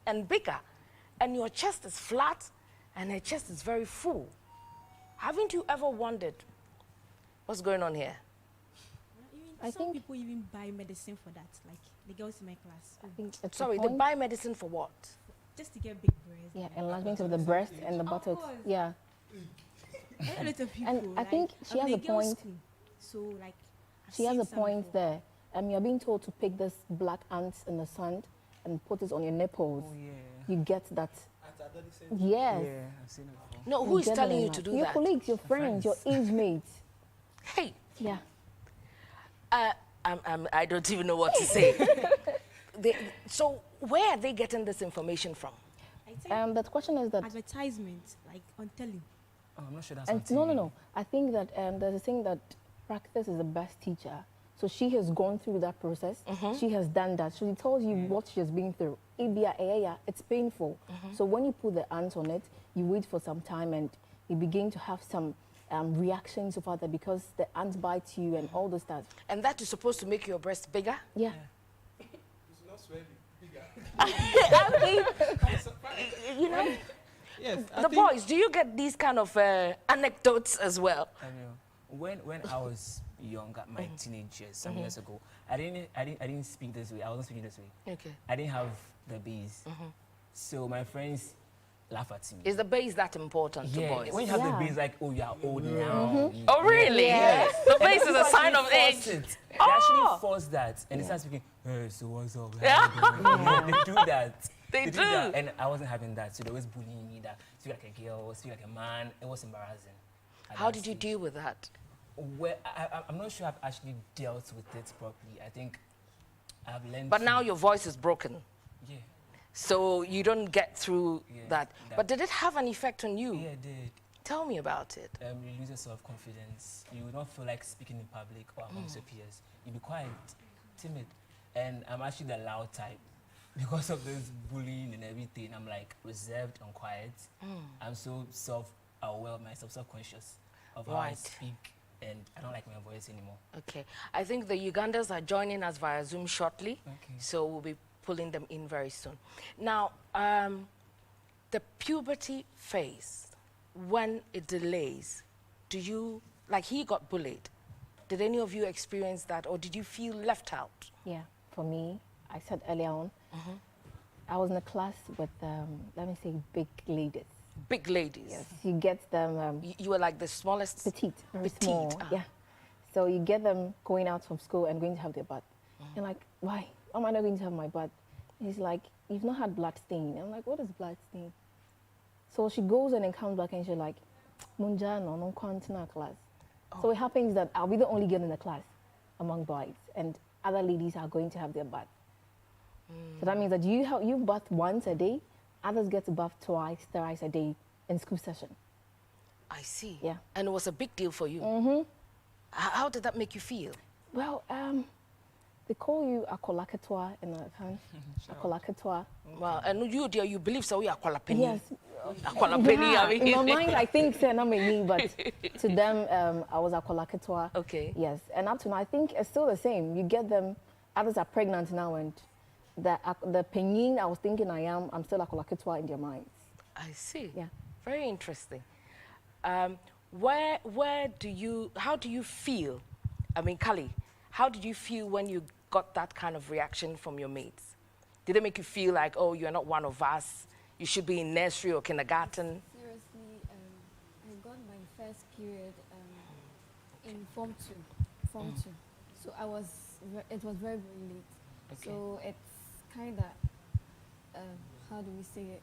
and bigger, and your chest is flat and her chest is very full. Haven't you ever wondered what's going on here? I think people even buy medicine for that, like the girls in my class. I think sorry, they buy medicine for what? Just to get big breasts. Yeah, enlargement of the breast and the buttocks. Yeah. A lot of people. And I think she has a point. So like, she has a point there. You're being told to pick this black ants in the sand and put it on your nipples. Oh, yeah. You get that. Yes. Yeah, I've seen it before. No, who is telling you to do that? Your colleagues, your friends, your age mates. Hey. Yeah. I don't even know what to say. So where are they getting this information from? The question is that advertisements, like on telly. Oh, I'm not sure that's on TV. No. I think that there's a thing that practice is the best teacher. So she has gone through that process. She has done that. So she tells you what she has been through. It's painful. So when you put the ants on it, you wait for some time and you begin to have some reactions of other because the ants bite you and all those stuff. And that is supposed to make your breast bigger? Yeah. It's not swelling, bigger. You know? Yes. The boys, do you get these kind of anecdotes as well? I know. When I was younger, my teenage years, some years ago, I didn't speak this way. I wasn't speaking this way. Okay. I didn't have the base. So my friends laugh at me. Is the base that important to boys? When you have the base, like, oh, you are old now. Oh, really? Yes. The base is a sign of age. They actually force that, and they start speaking, hey, so what's up? They do that. They do. That. And I wasn't having that, so they always bullying me that speak like a girl, speak like a man. It was embarrassing. How did you deal with that? Well, I'm not sure I've actually dealt with it properly. I think I've learned. But now your voice is broken. Yeah. So you don't get through that. But did it have an effect on you? Yeah, it did. Tell me about it. You lose your self-confidence. You will not feel like speaking in public or amongst your peers. You'll be quiet, timid. And I'm actually the loud type. Because of this bullying and everything, I'm like reserved and quiet. I'm so self-aware of myself, self-conscious of how I speak, and I don't like my voice anymore. Okay. I think the Ugandans are joining us via Zoom shortly, so we'll be pulling them in very soon. Now, the puberty phase, when it delays, do you, like he got bullied, did any of you experience that, or did you feel left out? Yeah, for me, I said earlier on, I was in a class with, let me say, big ladies. Big ladies? Yes, you get them... you were like the smallest? Petite, very small, yeah. So you get them going out from school and going to have their bath. You're like, why? Why am I not going to have my bath? He's like, you've not had blood stain. I'm like, what is blood stain? So she goes and then comes back and she's like, Munjano, no quantina class. So it happens that I'll be the only girl in the class among boys, and other ladies are going to have their bath. So that means that you bath once a day, others get to bath twice, thrice a day in school session. I see. Yeah. And it was a big deal for you. How did that make you feel? Well, they call you akolakatoa in the town. Akolakatoa. Well, and you, dear, you believe so? We are akolapeni. Yes. Akolapeni. Yeah, in my mind, I think so, not me, but to them, I was akolakatoa. Okay. Yes, and up to now, I think it's still the same. You get them. Others are pregnant now, and the penguin I was thinking I'm still akolakatoa in their minds. I see. Yeah. Very interesting. How do you feel? I mean, Kali, how did you feel when you got that kind of reaction from your mates? Did it make you feel like, oh, you're not one of us, you should be in nursery or kindergarten? Seriously, I first period in Form 2. Form 2. So it was very, very late. Okay. So it's kind of, how do we say it?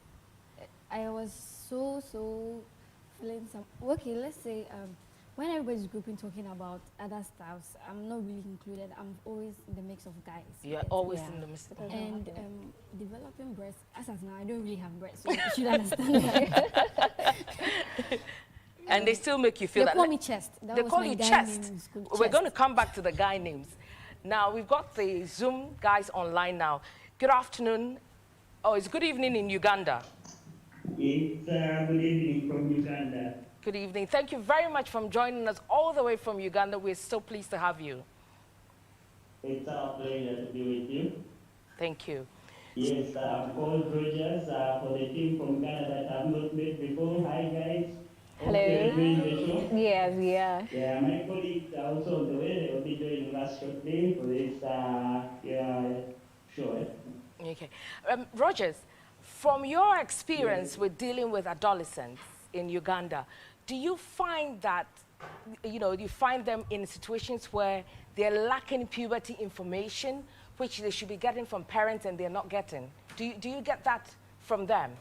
I was so feeling some, okay, let's say, when everybody's grouping talking about other styles, I'm not really included. I'm always in the mix of guys. You're always in the mix. And developing breasts, as of now, I don't really have breasts, so you should understand that. And they still make you feel they that. They call me Chest. They call you Chest. We're going to come back to the guy names. Now, we've got the Zoom guys online now. Good afternoon. Oh, it's good evening in Uganda. It's good evening from Uganda. Good evening. Thank you very much for joining us all the way from Uganda. We're so pleased to have you. It's our pleasure to be with you. Thank you. Yes, I'm called Rogers for the team from Ghana that I've not met before. Hi, guys. Hello. Yes, we are. Yeah, my colleagues are also on the way. They will be joining us shortly for this show. Okay. Rogers, from your experience with dealing with adolescents in Uganda, do you find that, you find them in situations where they're lacking puberty information, which they should be getting from parents and they're not getting? Do you get that from them?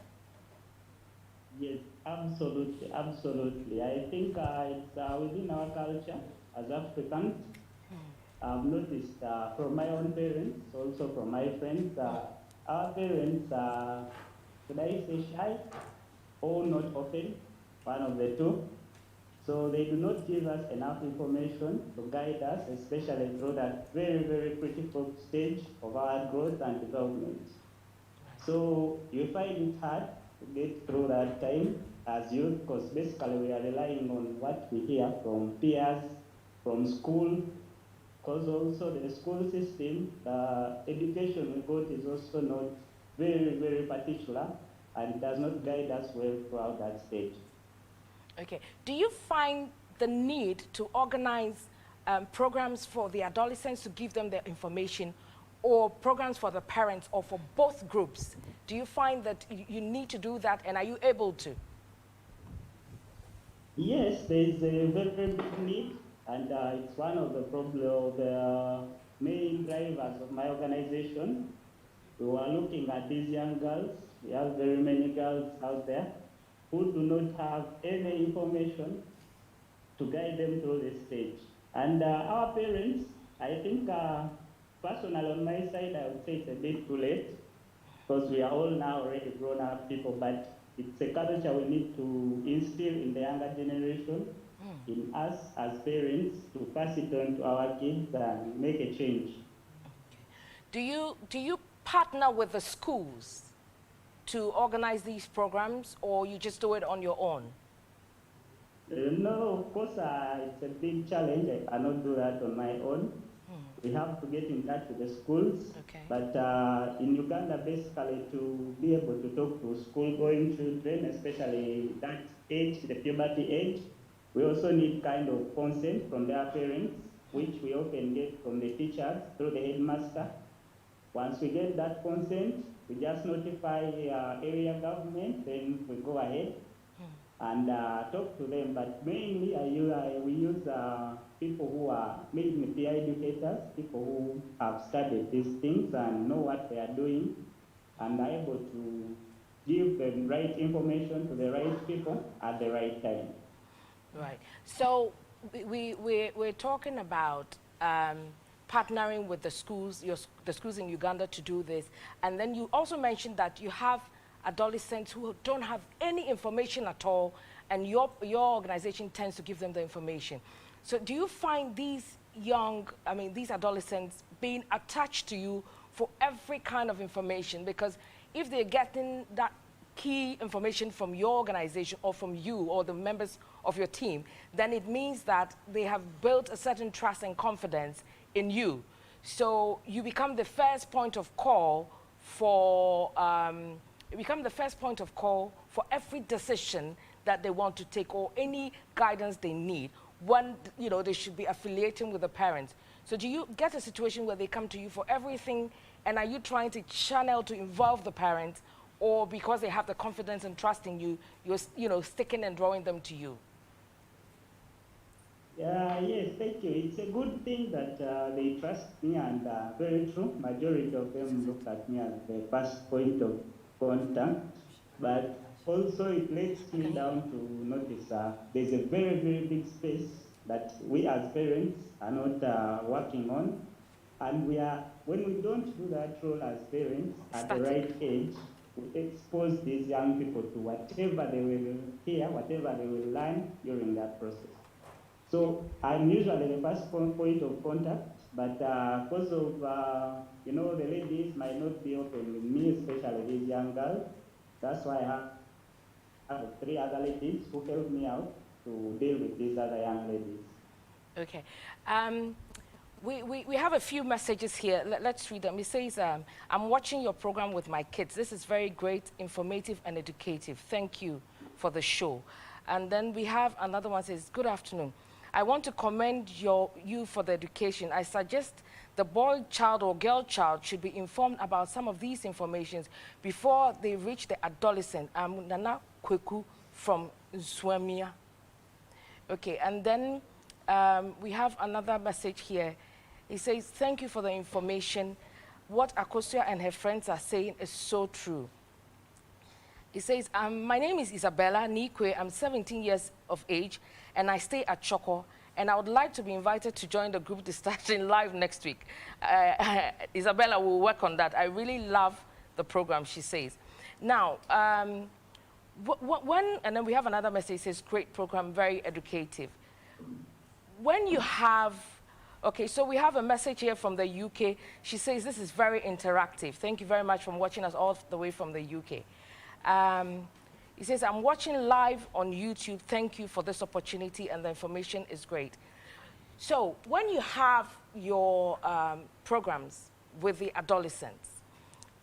Yes, absolutely, absolutely. I think it's within our culture as Africans. I've noticed from my own parents, also from my friends, our parents are, should I say shy or not open, one of the two. So they do not give us enough information to guide us, especially through that very, very critical stage of our growth and development. So you find it hard to get through that time as youth, because basically we are relying on what we hear from peers, from school, because also the school system, the education we got is also not very, very particular, and it does not guide us well throughout that stage. Okay. Do you find the need to organize programs for the adolescents to give them the information, or programs for the parents, or for both groups? Do you find that you need to do that, and are you able to? Yes, there is a very, very big need, and it's one of the main drivers of my organization. We were looking at these young girls. We have very many girls out there who do not have any information to guide them through this stage. And our parents, I think, personally on my side, I would say it's a bit too late, because we are all now already grown-up people, but it's a culture we need to instill in the younger generation, in us as parents, to pass it on to our kids and make a change. Okay. Do you partner with the schools to organize these programs, or you just do it on your own? No, of course, it's a big challenge. I cannot do that on my own. We have to get in touch with the schools. Okay. But in Uganda, basically, to be able to talk to school-going children, especially that age, the puberty age, we also need kind of consent from their parents, which we often get from the teachers through the headmaster. Once we get that consent, we just notify area government, then we go ahead and talk to them. But mainly we use people who are maybe peer educators, people who have studied these things and know what they are doing, and are able to give the right information to the right people at the right time. Right. So we're talking about partnering with the schools, the schools in Uganda to do this. And then you also mentioned that you have adolescents who don't have any information at all, and your organization tends to give them the information. So do you find these these adolescents being attached to you for every kind of information? Because if they're getting that key information from your organization or from you or the members of your team, then it means that they have built a certain trust and confidence in you. So you become the first point of call for every decision that they want to take, or any guidance they need when they should be affiliating with the parents. So do you get a situation where they come to you for everything, and are you trying to channel to involve the parents, or because they have the confidence and trust in you, you're sticking and drawing them to you? Yeah, yes, thank you. It's a good thing that they trust me, and very true. Majority of them look at me as the first point of contact, but also it lets me down to notice there's a very, very big space that we as parents are not working on, and when we don't do that role as parents at the right age, we expose these young people to whatever they will hear, whatever they will learn during that process. So I'm usually the first point of contact, but because of, the ladies might not be open with me, especially these young girls. That's why I have 3 other ladies who help me out to deal with these other young ladies. Okay. We have a few messages here. Let's read them. It says, I'm watching your program with my kids. This is very great, informative, and educative. Thank you for the show. And then we have another one says, good afternoon. I want to commend you for the education. I suggest the boy child or girl child should be informed about some of these informations before they reach the adolescent. I'm Nana Kweku from Swamia. Okay, and then we have another message here. He says, thank you for the information. What Akosia and her friends are saying is so true. He says, my name is Isabella Nikwe. I'm 17 years of age, and I stay at Choco, and I would like to be invited to join the group discussion live next week. Isabella will work on that. I really love the program, she says. Now, and then we have another message, it says, great program, very educative. When you have, okay, so we have a message here from the UK. She says, this is very interactive. Thank you very much for watching us all the way from the UK. He says, I'm watching live on YouTube. Thank you for this opportunity, and the information is great. So when you have your programs with the adolescents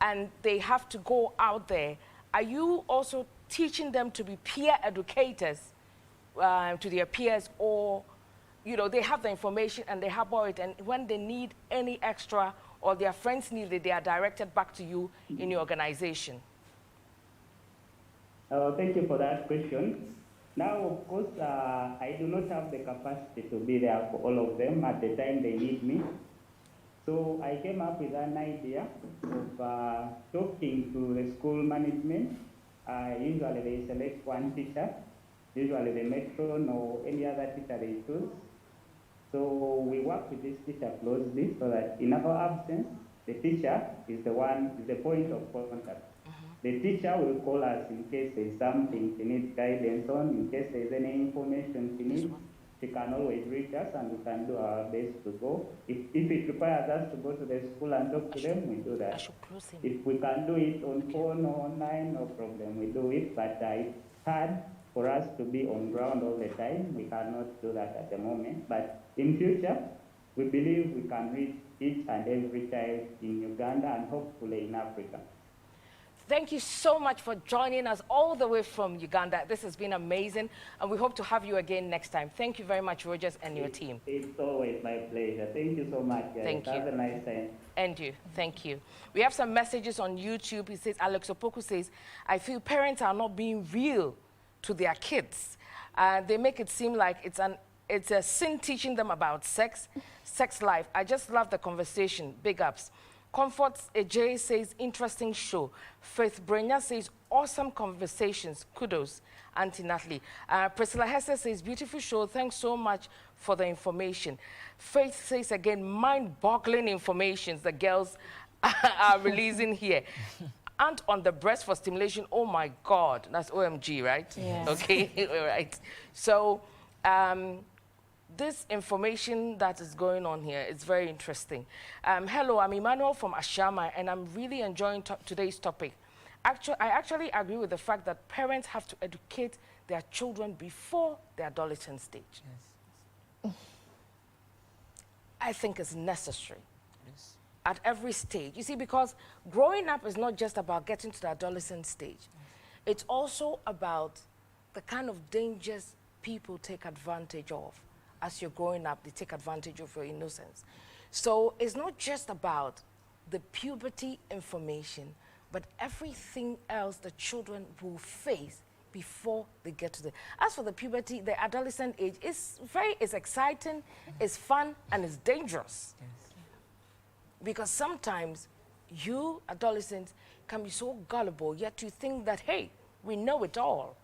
and they have to go out there, are you also teaching them to be peer educators to their peers, or they have the information and they have it, and when they need any extra or their friends need it, they are directed back to you in your organization? Thank you for that question. Now, of course, I do not have the capacity to be there for all of them at the time they need me. So I came up with an idea of talking to the school management. Usually they select one teacher, usually the matron or any other teacher they choose. So we work with this teacher closely so that in our absence, the teacher is the point of contact. The teacher will call us in case there's something she needs guidance on, in case there's any information she needs. She can always reach us, and we can do our best to go. If it requires us to go to the school and talk to them, we do that. If we can do it on phone or online, no problem, we do it. But it's hard for us to be on ground all the time. We cannot do that at the moment. But in future, we believe we can reach each and every child in Uganda and hopefully in Africa. Thank you so much for joining us all the way from Uganda. This has been amazing, and we hope to have you again next time. Thank you very much, Rogers, and your team. It's always my pleasure. Thank you so much, guys. Thank you. Have a nice time. And you. Thank you. We have some messages on YouTube. He says, Alex Opoku says, I feel parents are not being real to their kids. They make it seem like it's a sin teaching them about sex life. I just love the conversation. Big ups. Comfort AJ says, interesting show. Faith Brenya says, awesome conversations. Kudos, Auntie Natalie. Priscilla Hesse says, beautiful show. Thanks so much for the information. Faith says again, mind-boggling information the girls are releasing here. And on the breast for stimulation, oh my God, that's OMG, right? Yes. Okay, all right. So, this information that is going on here is very interesting. Hello, I'm Emmanuel from Ashama, and I'm really enjoying today's topic. I actually agree with the fact that parents have to educate their children before the adolescent stage. Yes. I think it's necessary. Yes. At every stage. You see, because growing up is not just about getting to the adolescent stage. Yes. It's also about the kind of dangers people take advantage of. As you're growing up, they take advantage of your innocence. So it's not just about the puberty information, but everything else the children will face before they get to the. As for the puberty, the adolescent age, it's exciting, it's fun, and it's dangerous. Yes. Because sometimes you adolescents can be so gullible, yet you think that, hey, we know it all.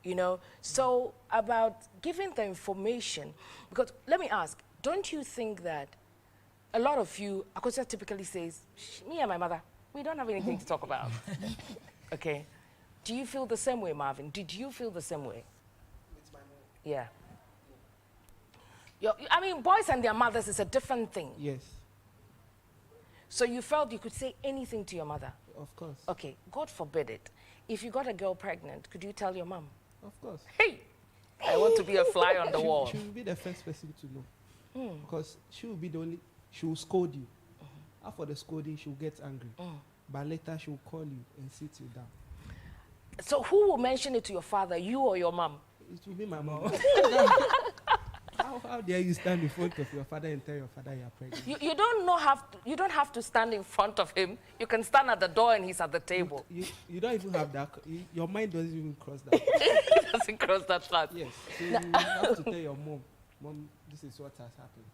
You know, so about giving the information, because let me ask, don't you think that a lot of you, Akosia typically says, me and my mother, we don't have anything to talk about. Okay. Do you feel the same way, Marvin? Did you feel the same way? With my mom. Yeah. I mean, boys and their mothers is a different thing. Yes. So you felt you could say anything to your mother? Of course. Okay, God forbid it. If you got a girl pregnant, could you tell your mom? Of course. Hey, I want to be a fly on the wall. She will be the first person to know. Because she will be the only, she will scold you. After the scolding, she will get angry. But later, she will call you and sit you down. So who will mention it to your father, you or your mom? It will be my mom. How dare you stand in front of your father and tell your father you are pregnant? You don't have to stand in front of him. You can stand at the door and he's at the table. You don't even have that. Your mind doesn't even cross that. It doesn't cross that path. Yes. So you have to tell your mom, this is what has happened.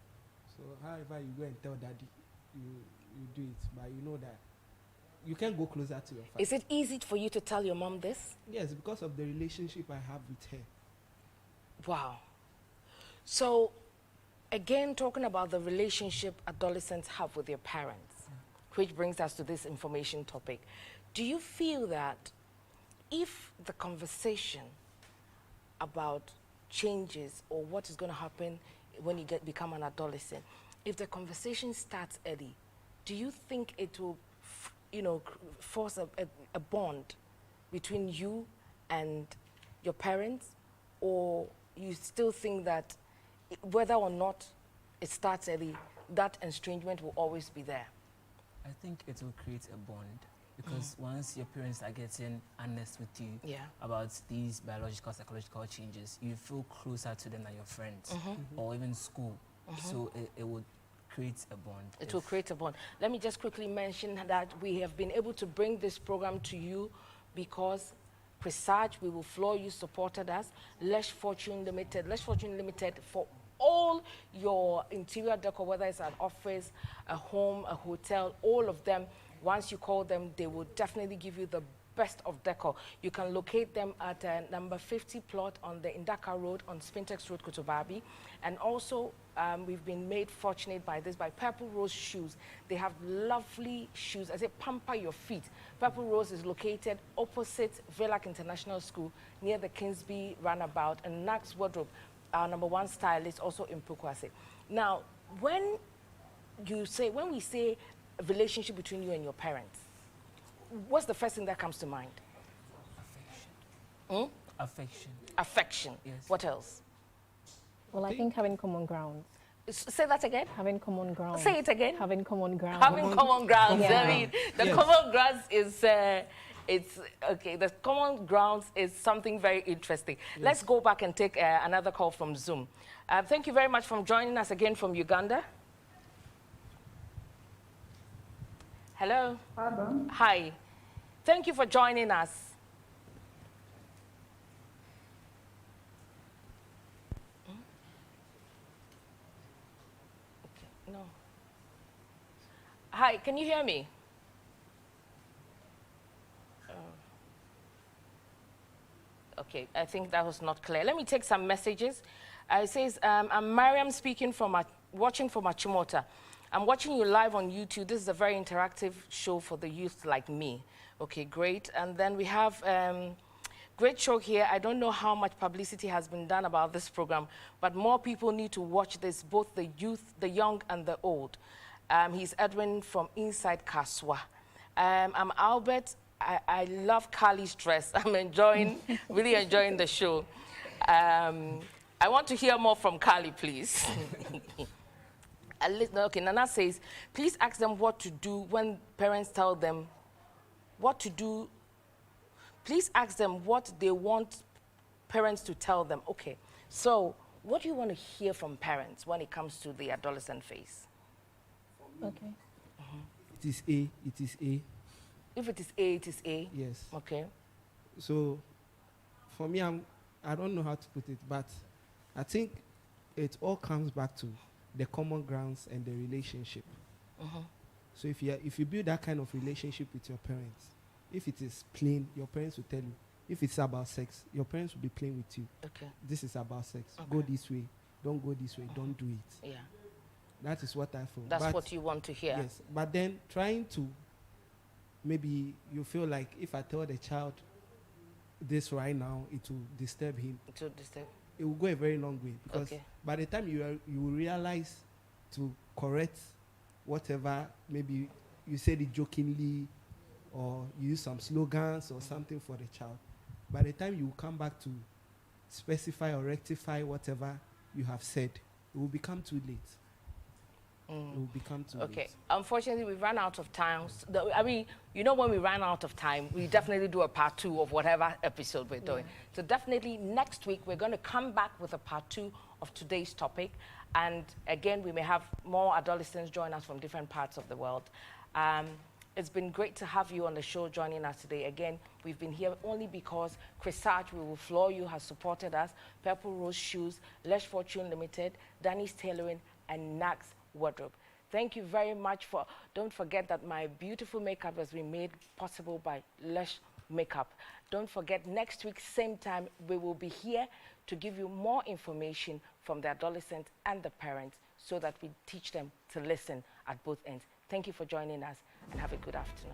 So however you go and tell daddy, you do it. But you know that you can't go closer to your father. Is it easy for you to tell your mom this? Yes, because of the relationship I have with her. Wow. So, again, talking about the relationship adolescents have with their parents, which brings us to this information topic. Do you feel that if the conversation about changes or what is going to happen when you become an adolescent, if the conversation starts early, do you think it will, force a bond between you and your parents, or you still think that whether or not it starts early, that estrangement will always be there? I think it will create a bond because once your parents are getting honest with you about these biological, psychological changes, you feel closer to them than your friends or even school. So it would create a bond. It will create a bond. Let me just quickly mention that we have been able to bring this program to you because Presage, We Will Floor You supported us. Lesh Fortune Limited for all your interior decor, whether it's an office, a home, a hotel, all of them. Once you call them, they will definitely give you the best of decor. You can locate them at number 50 plot on the Indaka Road on Spintex Road, Kotobabi. And also, we've been made fortunate by Purple Rose Shoes. They have lovely shoes. I say pamper your feet. Purple Rose is located opposite Velak International School near the Kingsby Runabout, and Nax Wardrobe, our #1 stylist, also in Pukwase. Now, when we say a relationship between you and your parents, what's the first thing that comes to mind? Affection. Affection. Affection. Yes. What else? Well, I think having common ground. Say that again. Having common ground. Say it again. Having common ground. Having common grounds. Yeah. I mean, the common grounds is it's okay. The common grounds is something very interesting. Yes. Let's go back and take another call from Zoom. Thank you very much for joining us again from Uganda. Hello. Pardon? Hi. Thank you for joining us. Okay, no. Hi, can you hear me? Okay, I think that was not clear. Let me take some messages. It says, I'm Mariam speaking from, watching from Achimota. I'm watching you live on YouTube. This is a very interactive show for the youth like me. Okay, great. And then we have great show here. I don't know how much publicity has been done about this program, but more people need to watch this, both the youth, the young, and the old. He's Edwin from Inside Kaswa. I'm Albert. I love Carly's dress. I'm enjoying, really enjoying the show. I want to hear more from Carly, please. Okay, Nana says, please ask them what to do when parents tell them what to do. Please ask them what they want parents to tell them. Okay, so what do you want to hear from parents when it comes to the adolescent phase? Okay. It is A, it is A. If it is A, it is A. Yes. Okay. So, for me, I don't know how to put it, but I think it all comes back to the common grounds and the relationship. So if you build that kind of relationship with your parents, if it is plain, your parents will tell you. If it's about sex, your parents will be playing with you. Okay. This is about sex. Okay. Go this way. Don't go this way. Don't do it. Yeah. That is what I feel. That's what you want to hear. Yes. But then trying to, maybe you feel like if I tell the child this right now, it will disturb him. It will disturb. It will go a very long way, because Okay. by the time you will realize to correct whatever, maybe you said it jokingly or you use some slogans or something for the child. By the time you come back to specify or rectify whatever you have said, it will become too late. It will become too late. Okay. Unfortunately, we've run out of time. I mean, you know, when we run out of time, we definitely do a part 2 of whatever episode we're doing. So definitely next week, we're going to come back with a part 2 of today's topic. And again, we may have more adolescents join us from different parts of the world. It's been great to have you on the show joining us today. Again, we've been here only because Chris Sarge, We Will Floor You, has supported us, Purple Rose Shoes, Lesh Fortune Limited, Danny's Tailoring, and Nax Wardrobe. Thank you very much for, don't forget that my beautiful makeup has been made possible by Lesh Makeup. Don't forget, next week, same time, we will be here to give you more information from the adolescents and the parents so that we teach them to listen at both ends. Thank you for joining us and have a good afternoon.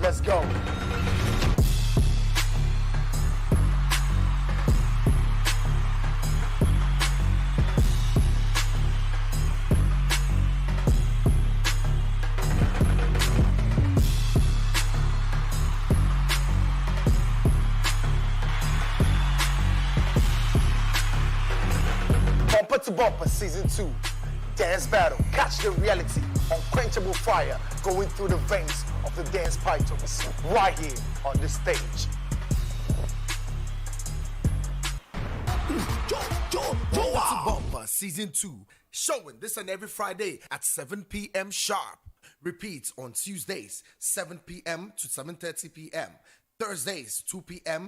Let's go. Bumper to Bumper Season 2. Dance battle, catch the reality, unquenchable fire going through the veins of the dance pythons right here on this stage. Bumper to Bumper Season 2, showing this and every Friday at 7 p.m. sharp. Repeats on Tuesdays, 7 p.m. to 7:30 p.m. Thursdays, 2 p.m.